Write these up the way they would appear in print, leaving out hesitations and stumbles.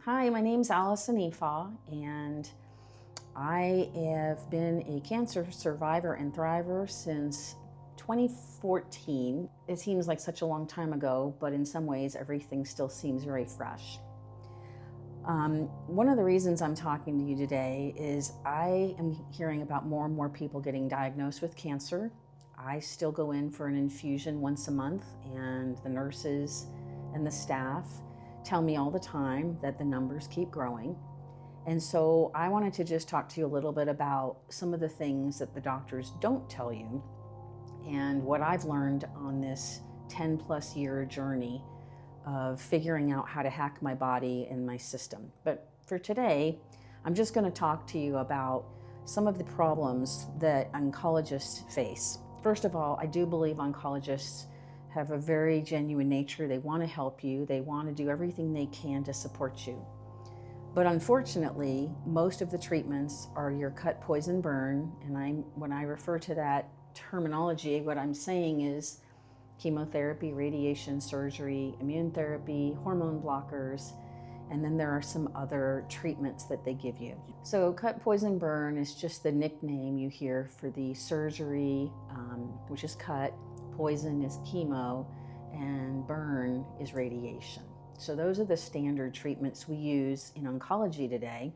Hi, my name's Allison Efa, and I have been a cancer survivor and thriver since 2014. It seems like such a long time ago, but in some ways, everything still seems very fresh. One of the reasons I'm talking to you today is I am hearing about more and more people getting diagnosed with cancer. I still go in for an infusion once a month, and the nurses and the staff tell me all the time that the numbers keep growing. And so I wanted to just talk to you a little bit about some of the things that the doctors don't tell you and what I've learned on this 10 plus year journey of figuring out how to hack my body and my system. But for today, I'm just going to talk to you about some of the problems that oncologists face. First of all, I do believe oncologists have a very genuine nature. They want to help you. They want to do everything they can to support you. But unfortunately, most of the treatments are your cut, poison, burn. And when I refer to that terminology, what I'm saying is chemotherapy, radiation, surgery, immune therapy, hormone blockers, and then there are some other treatments that they give you. So cut, poison, burn is just the nickname you hear for the surgery, which is cut, poison is chemo, and burn is radiation. So those are the standard treatments we use in oncology today.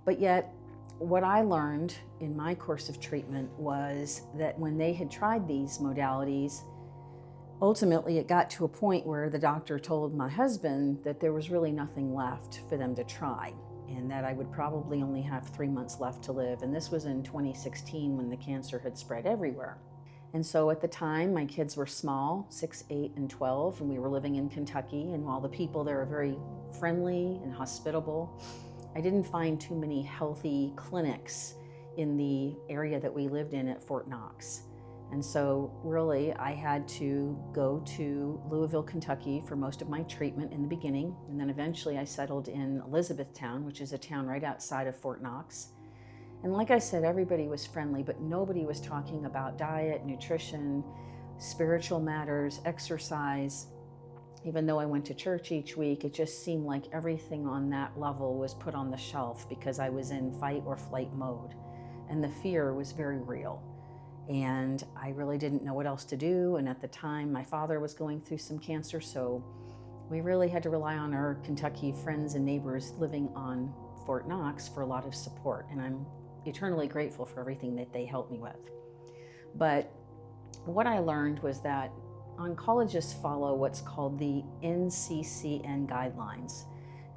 But yet, what I learned in my course of treatment was that when they had tried these modalities, ultimately it got to a point where the doctor told my husband that there was really nothing left for them to try, and that I would probably only have 3 months left to live. And this was in 2016 when the cancer had spread everywhere. And so at the time, my kids were small, 6, 8, and 12, and we were living in Kentucky. And while the people there are very friendly and hospitable, I didn't find too many healthy clinics in the area that we lived in at Fort Knox. And so really, I had to go to Louisville, Kentucky for most of my treatment in the beginning. And then eventually I settled in Elizabethtown, which is a town right outside of Fort Knox. And like I said, everybody was friendly, but nobody was talking about diet, nutrition, spiritual matters, exercise. Even though I went to church each week, it just seemed like everything on that level was put on the shelf because I was in fight or flight mode. And the fear was very real. And I really didn't know what else to do. And at the time, my father was going through some cancer, so we really had to rely on our Kentucky friends and neighbors living on Fort Knox for a lot of support. And I'm eternally grateful for everything that they helped me with. But what I learned was that oncologists follow what's called the NCCN guidelines,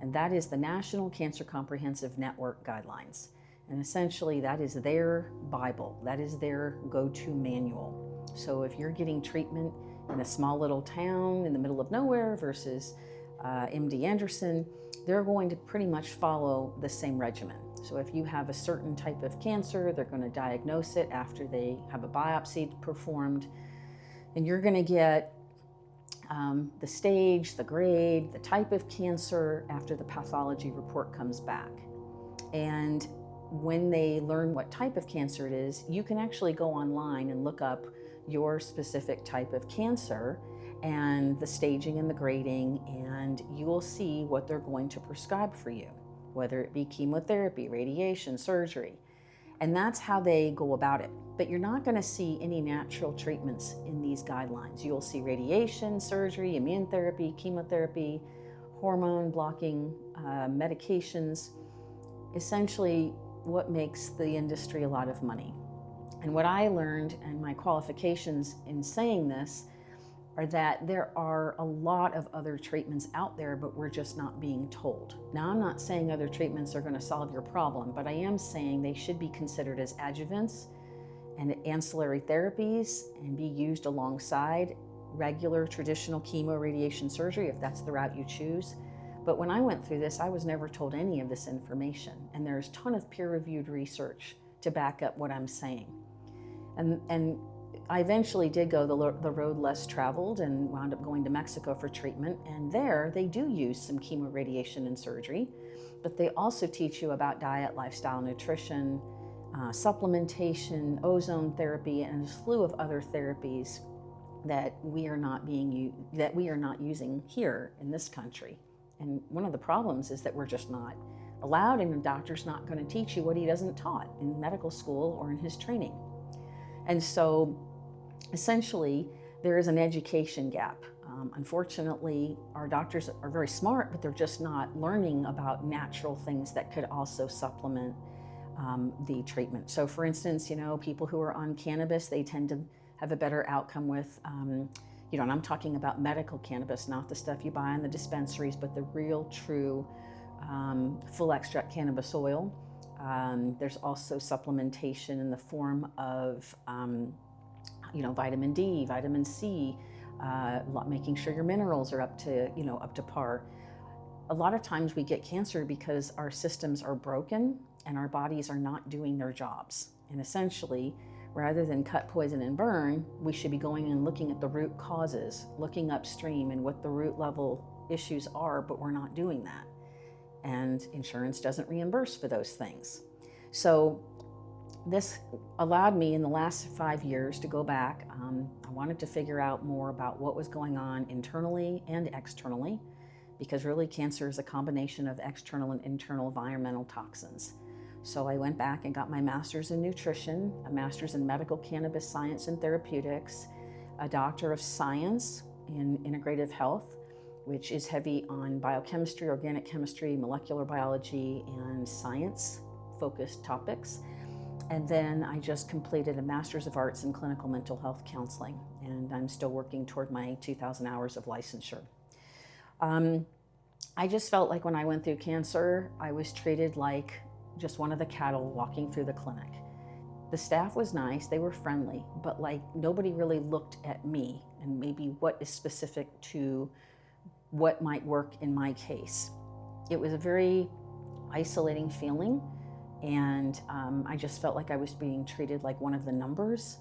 and that is the National Cancer Comprehensive Network guidelines. And essentially that is their Bible, that is their go-to manual. So if you're getting treatment in a small little town in the middle of nowhere versus MD Anderson, they're going to pretty much follow the same regimen. So if you have a certain type of cancer, they're going to diagnose it after they have a biopsy performed, and you're going to get the stage, the grade, the type of cancer after the pathology report comes back. And when they learn what type of cancer it is, you can actually go online and look up your specific type of cancer and the staging and the grading, and you will see what they're going to prescribe for you, whether it be chemotherapy, radiation, surgery. And that's how they go about it. But you're not going to see any natural treatments in these guidelines. You'll see radiation, surgery, immune therapy, chemotherapy, hormone blocking medications, essentially what makes the industry a lot of money. And what I learned, and my qualifications in saying this, are that there are a lot of other treatments out there, but we're just not being told. Now, I'm not saying other treatments are going to solve your problem, but I am saying they should be considered as adjuvants and ancillary therapies and be used alongside regular traditional chemo, radiation, surgery, if that's the route you choose. But when I went through this, I was never told any of this information. And there's a ton of peer-reviewed research to back up what I'm saying. And I eventually did go the road less traveled and wound up going to Mexico for treatment. And there they do use some chemo, radiation, and surgery, but they also teach you about diet, lifestyle, nutrition, supplementation, ozone therapy, and a slew of other therapies that we are not using here in this country. And one of the problems is that we're just not allowed, and the doctor's not going to teach you what he doesn't taught in medical school or in his training. And so essentially, there is an education gap. Unfortunately, our doctors are very smart, but they're just not learning about natural things that could also supplement the treatment. So for instance, people who are on cannabis, they tend to have a better outcome with, and I'm talking about medical cannabis, not the stuff you buy in the dispensaries, but the real, true, full extract cannabis oil. There's also supplementation in the form of, vitamin D, vitamin C, making sure your minerals are up to par. A lot of times we get cancer because our systems are broken and our bodies are not doing their jobs. And essentially, rather than cut, poison, and burn, we should be going and looking at the root causes, looking upstream and what the root level issues are, but we're not doing that. And insurance doesn't reimburse for those things. So this allowed me in the last 5 years to go back. I wanted to figure out more about what was going on internally and externally, because really cancer is a combination of external and internal environmental toxins. So I went back and got my master's in nutrition, a master's in medical cannabis science and therapeutics, a doctor of science in integrative health, which is heavy on biochemistry, organic chemistry, molecular biology, and science-focused topics. And then I just completed a Master's of Arts in Clinical Mental Health Counseling, and I'm still working toward my 2,000 hours of licensure. I just felt like when I went through cancer, I was treated like just one of the cattle walking through the clinic. The staff was nice, they were friendly, but like nobody really looked at me and maybe what is specific to what might work in my case. It was a very isolating feeling. And I just felt like I was being treated like one of the numbers.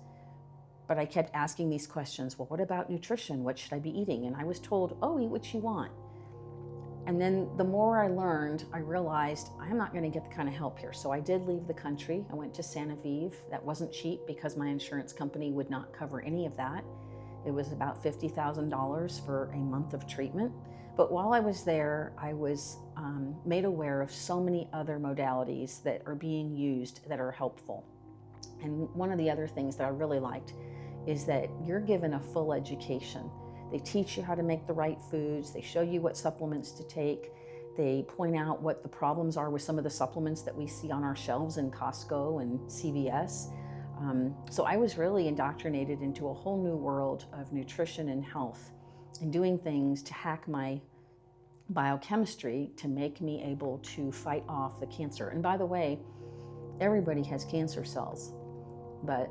But I kept asking these questions. Well, what about nutrition? What should I be eating? And I was told, oh, eat what you want. And then the more I learned, I realized I'm not going to get the kind of help here. So I did leave the country. I went to Santa Vive. That wasn't cheap because my insurance company would not cover any of that. It was about $50,000 for a month of treatment. But while I was there, I was made aware of so many other modalities that are being used that are helpful. And one of the other things that I really liked is that you're given a full education. They teach you how to make the right foods. They show you what supplements to take. They point out what the problems are with some of the supplements that we see on our shelves in Costco and CVS. So I was really indoctrinated into a whole new world of nutrition and health and doing things to hack my biochemistry to make me able to fight off the cancer. And by the way, everybody has cancer cells, but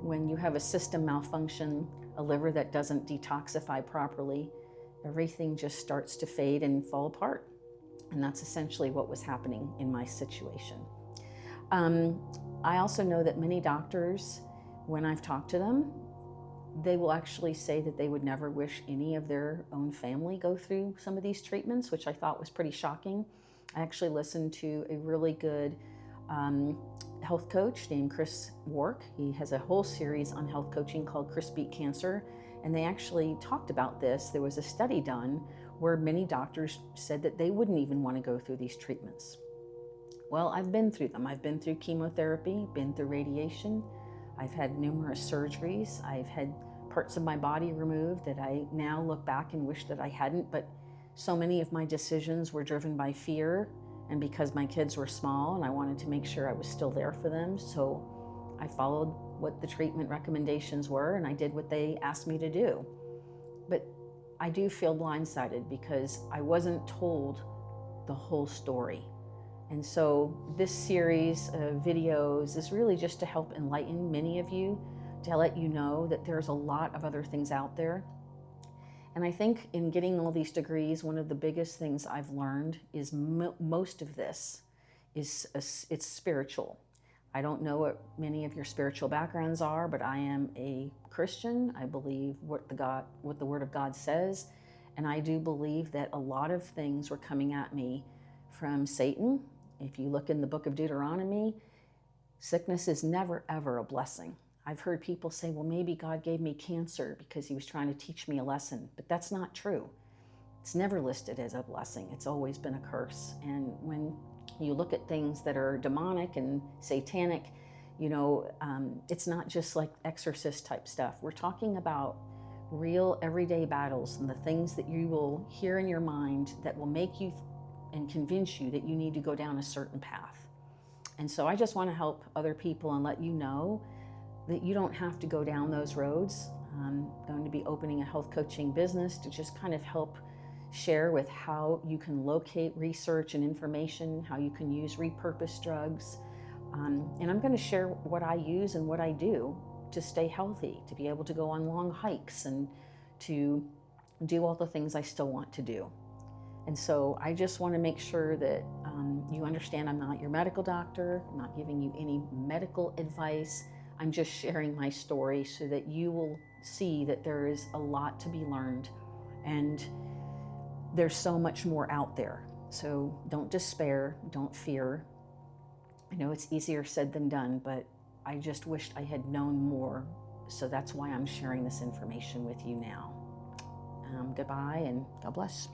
when you have a system malfunction, a liver that doesn't detoxify properly, everything just starts to fade and fall apart. And that's essentially what was happening in my situation. I also know that many doctors, when I've talked to them, they will actually say that they would never wish any of their own family go through some of these treatments, which I thought was pretty shocking. I actually listened to a really good health coach named Chris Wark. He has a whole series on health coaching called Chris Beat Cancer, and they actually talked about this. There was a study done where many doctors said that they wouldn't even want to go through these treatments. Well, I've been through them. I've been through chemotherapy, been through radiation. I've had numerous surgeries. I've had parts of my body removed that I now look back and wish that I hadn't, but so many of my decisions were driven by fear and because my kids were small and I wanted to make sure I was still there for them. So I followed what the treatment recommendations were and I did what they asked me to do. But I do feel blindsided because I wasn't told the whole story. And so this series of videos is really just to help enlighten many of you, to let you know that there's a lot of other things out there. And I think in getting all these degrees, one of the biggest things I've learned is most of this is it's spiritual. I don't know what many of your spiritual backgrounds are, but I am a Christian. I believe what the Word of God says, and I do believe that a lot of things were coming at me from Satan. If you look in the book of Deuteronomy, sickness is never, ever a blessing. I've heard people say, well, maybe God gave me cancer because he was trying to teach me a lesson, but that's not true. It's never listed as a blessing. It's always been a curse. And when you look at things that are demonic and satanic, it's not just like exorcist type stuff. We're talking about real everyday battles and the things that you will hear in your mind that will make you and convince you that you need to go down a certain path. And so I just want to help other people and let you know that you don't have to go down those roads. I'm going to be opening a health coaching business to just kind of help share with how you can locate research and information, how you can use repurposed drugs. And I'm going to share what I use and what I do to stay healthy, to be able to go on long hikes and to do all the things I still want to do. And so I just want to make sure that you understand I'm not your medical doctor. I'm not giving you any medical advice. I'm just sharing my story so that you will see that there is a lot to be learned and there's so much more out there. So don't despair, don't fear. I know it's easier said than done, but I just wished I had known more. So that's why I'm sharing this information with you now. Goodbye and God bless.